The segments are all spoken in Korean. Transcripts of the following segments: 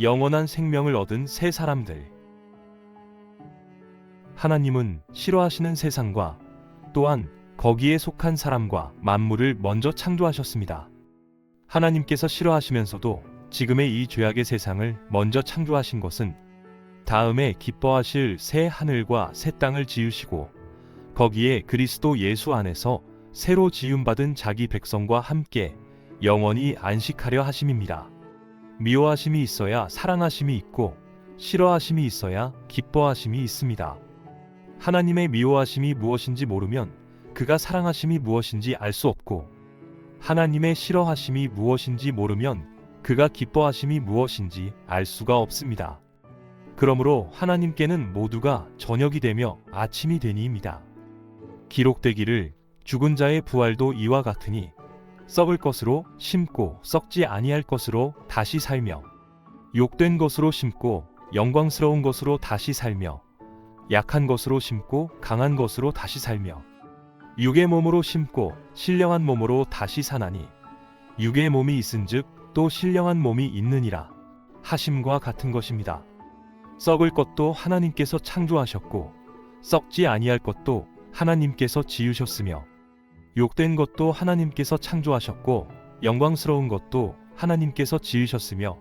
영원한 생명을 얻은 새 사람들. 하나님은 싫어하시는 세상과 또한 거기에 속한 사람과 만물을 먼저 창조하셨습니다. 하나님께서 싫어하시면서도 지금의 이 죄악의 세상을 먼저 창조하신 것은 다음에 기뻐하실 새 하늘과 새 땅을 지으시고 거기에 그리스도 예수 안에서 새로 지음받은 자기 백성과 함께 영원히 안식하려 하심입니다. 미워하심이 있어야 사랑하심이 있고 싫어하심이 있어야 기뻐하심이 있습니다. 하나님의 미워하심이 무엇인지 모르면 그가 사랑하심이 무엇인지 알 수 없고 하나님의 싫어하심이 무엇인지 모르면 그가 기뻐하심이 무엇인지 알 수가 없습니다. 그러므로 하나님께는 모두가 저녁이 되며 아침이 되니입니다. 기록되기를 죽은 자의 부활도 이와 같으니 썩을 것으로 심고 썩지 아니할 것으로 다시 살며 욕된 것으로 심고 영광스러운 것으로 다시 살며 약한 것으로 심고 강한 것으로 다시 살며 육의 몸으로 심고 신령한 몸으로 다시 사나니 육의 몸이 있은즉 또 신령한 몸이 있느니라 하심과 같은 것입니다. 썩을 것도 하나님께서 창조하셨고 썩지 아니할 것도 하나님께서 지으셨으며 욕된 것도 하나님께서 창조하셨고 영광스러운 것도 하나님께서 지으셨으며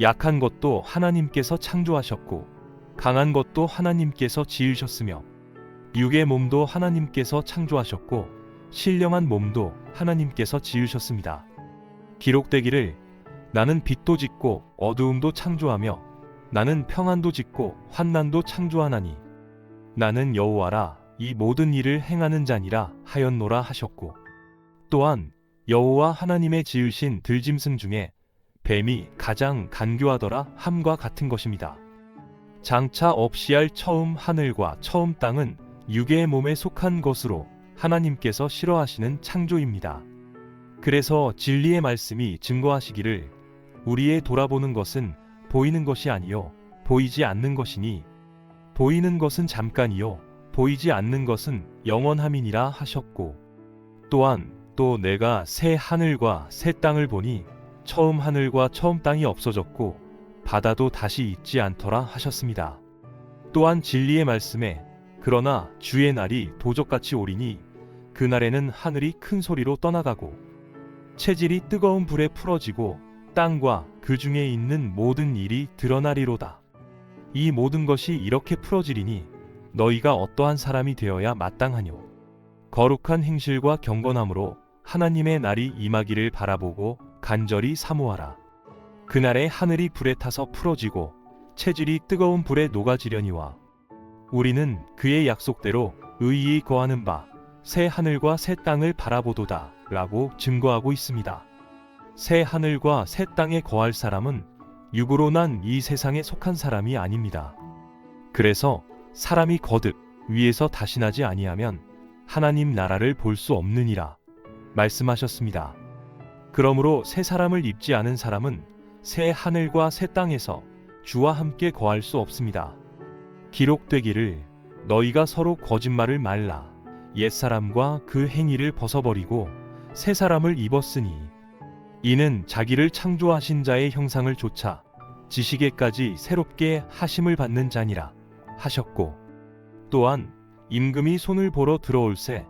약한 것도 하나님께서 창조하셨고 강한 것도 하나님께서 지으셨으며 육의 몸도 하나님께서 창조하셨고 신령한 몸도 하나님께서 지으셨습니다. 기록되기를 나는 빛도 짓고 어두움도 창조하며 나는 평안도 짓고 환난도 창조하나니 나는 여호와라 이 모든 일을 행하는 자니라 하였노라 하셨고 또한 여호와 하나님의 지으신 들짐승 중에 뱀이 가장 간교하더라 함과 같은 것입니다. 장차 없이 할 처음 하늘과 처음 땅은 육의 몸에 속한 것으로 하나님께서 싫어하시는 창조입니다. 그래서 진리의 말씀이 증거하시기를 우리의 돌아보는 것은 보이는 것이 아니요 보이지 않는 것이니 보이는 것은 잠깐이요 보이지 않는 것은 영원함이니라 하셨고 또한 또 내가 새 하늘과 새 땅을 보니 처음 하늘과 처음 땅이 없어졌고 바다도 다시 있지 않더라 하셨습니다. 또한 진리의 말씀에 그러나 주의 날이 도적같이 오리니 그날에는 하늘이 큰 소리로 떠나가고 체질이 뜨거운 불에 풀어지고 땅과 그 중에 있는 모든 일이 드러나리로다. 이 모든 것이 이렇게 풀어지리니 너희가 어떠한 사람이 되어야 마땅하뇨. 거룩한 행실과 경건함으로 하나님의 날이 임하기를 바라보고 간절히 사모하라. 그날에 하늘이 불에 타서 풀어지고 체질이 뜨거운 불에 녹아지려니와 우리는 그의 약속대로 의인이 거하는 바 새 하늘과 새 땅을 바라보도다 라고 증거하고 있습니다. 새 하늘과 새 땅에 거할 사람은 육으로 난 이 세상에 속한 사람이 아닙니다. 그래서 사람이 거듭 위에서 다시 나지 아니하면 하나님 나라를 볼 수 없느니라 말씀하셨습니다. 그러므로 새 사람을 입지 않은 사람은 새 하늘과 새 땅에서 주와 함께 거할 수 없습니다. 기록되기를 너희가 서로 거짓말을 말라. 옛사람과 그 행위를 벗어버리고 새 사람을 입었으니 이는 자기를 창조하신 자의 형상을 좇아 지시게까지 새롭게 하심을 받는 자니라 하셨고 또한 임금이 손을 보러 들어올새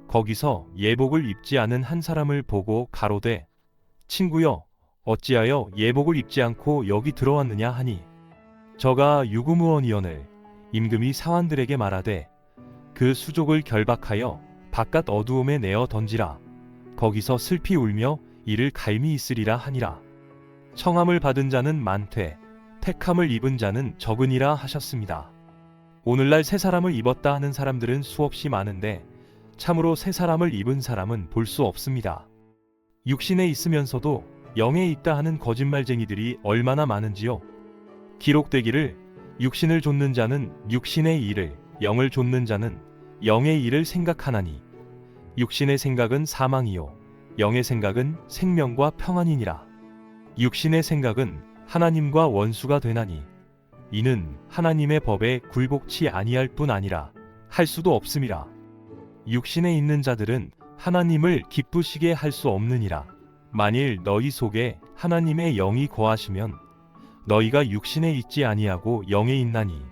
거기서 예복을 입지 않은 한 사람을 보고 가로되 친구여 어찌하여 예복을 입지 않고 여기 들어왔느냐 하니 저가 유구무원이언을 임금이 사환들에게 말하되 그 수족을 결박하여 바깥 어두움에 내어 던지라. 거기서 슬피 울며 이를 갈미 있으리라 하니라. 청함을 받은 자는 많되 택함을 입은 자는 적으니라 하셨습니다. 오늘날 새 사람을 입었다 하는 사람들은 수없이 많은데 참으로 새 사람을 입은 사람은 볼 수 없습니다. 육신에 있으면서도 영에 있다 하는 거짓말쟁이들이 얼마나 많은지요. 기록되기를 육신을 좇는 자는 육신의 일을 영을 좇는 자는 영의 일을 생각하나니 육신의 생각은 사망이요 영의 생각은 생명과 평안이니라. 육신의 생각은 하나님과 원수가 되나니 이는 하나님의 법에 굴복치 아니할 뿐 아니라 할 수도 없음이라. 육신에 있는 자들은 하나님을 기쁘시게 할 수 없느니라. 만일 너희 속에 하나님의 영이 거하시면 너희가 육신에 있지 아니하고 영에 있나니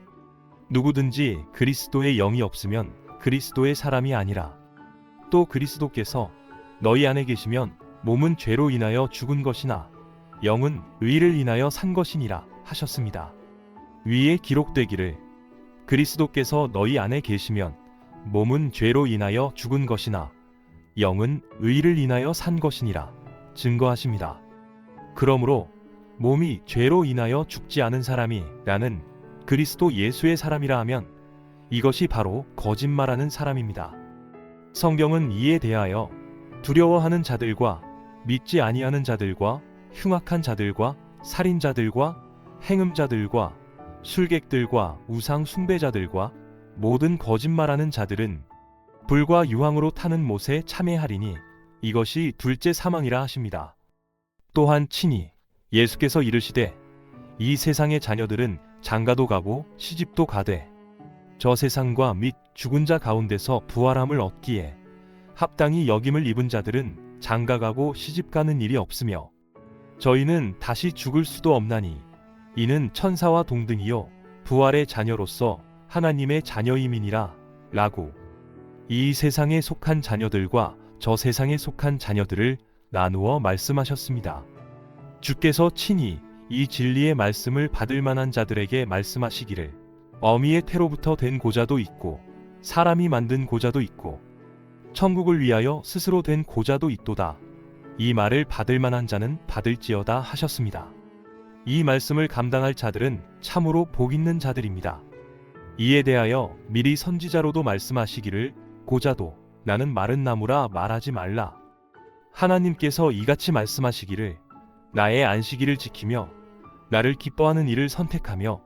누구든지 그리스도의 영이 없으면 그리스도의 사람이 아니라. 또 그리스도께서 너희 안에 계시면 몸은 죄로 인하여 죽은 것이나 영은 의를 인하여 산 것이니라 하셨습니다. 위에 기록되기를 그리스도께서 너희 안에 계시면 몸은 죄로 인하여 죽은 것이나 영은 의를 인하여 산 것이니라 증거하십니다. 그러므로 몸이 죄로 인하여 죽지 않은 사람이 나는 그리스도 예수의 사람이라 하면 이것이 바로 거짓말하는 사람입니다. 성경은 이에 대하여 두려워하는 자들과 믿지 아니하는 자들과 흉악한 자들과 살인자들과 행음자들과 술객들과 우상 숭배자들과 모든 거짓말하는 자들은 불과 유황으로 타는 못에 참회하리니 이것이 둘째 사망이라 하십니다. 또한 친히 예수께서 이르시되 이 세상의 자녀들은 장가도 가고 시집도 가되 저 세상과 및 죽은 자 가운데서 부활함을 얻기에 합당히 여김을 입은 자들은 장가가고 시집가는 일이 없으며 저희는 다시 죽을 수도 없나니 이는 천사와 동등이요 부활의 자녀로서 하나님의 자녀임이니라 라고 이 세상에 속한 자녀들과 저 세상에 속한 자녀들을 나누어 말씀하셨습니다. 주께서 친히 이 진리의 말씀을 받을 만한 자들에게 말씀하시기를 어미의 태로부터 된 고자도 있고 사람이 만든 고자도 있고 천국을 위하여 스스로 된 고자도 있도다. 이 말을 받을 만한 자는 받을지어다 하셨습니다. 이 말씀을 감당할 자들은 참으로 복 있는 자들입니다. 이에 대하여 미리 선지자로도 말씀하시기를 고자도 나는 마른 나무라 말하지 말라. 하나님께서 이같이 말씀하시기를 나의 안식일을 지키며 나를 기뻐하는 일을 선택하며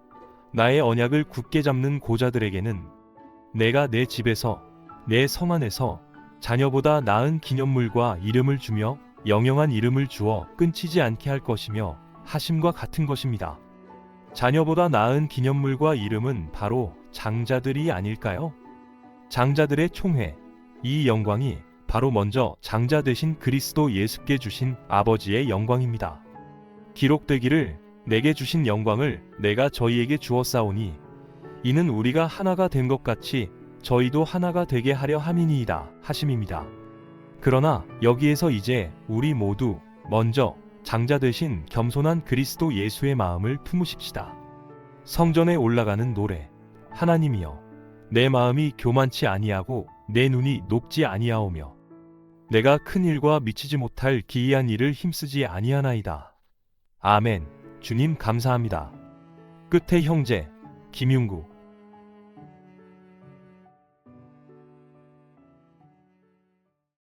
나의 언약을 굳게 잡는 고자들에게는 내가 내 집에서 내 성 안에서 자녀보다 나은 기념물과 이름을 주며 영영한 이름을 주어 끊치지 않게 할 것이며 하심과 같은 것입니다. 자녀보다 나은 기념물과 이름은 바로 장자들이 아닐까요? 장자들의 총회, 이 영광이 바로 먼저 장자 되신 그리스도 예수께 주신 아버지의 영광입니다. 기록되기를 내게 주신 영광을 내가 저희에게 주었사오니 이는 우리가 하나가 된 것 같이 저희도 하나가 되게 하려 함이니이다 하심입니다. 그러나 여기에서 이제 우리 모두 먼저 장자 되신 겸손한 그리스도 예수의 마음을 품으십시다. 성전에 올라가는 노래 하나님이여 내 마음이 교만치 아니하고 내 눈이 높지 아니하오며 내가 큰 일과 미치지 못할 기이한 일을 힘쓰지 아니하나이다. 아멘. 주님 감사합니다. 끝에 형제 김윤구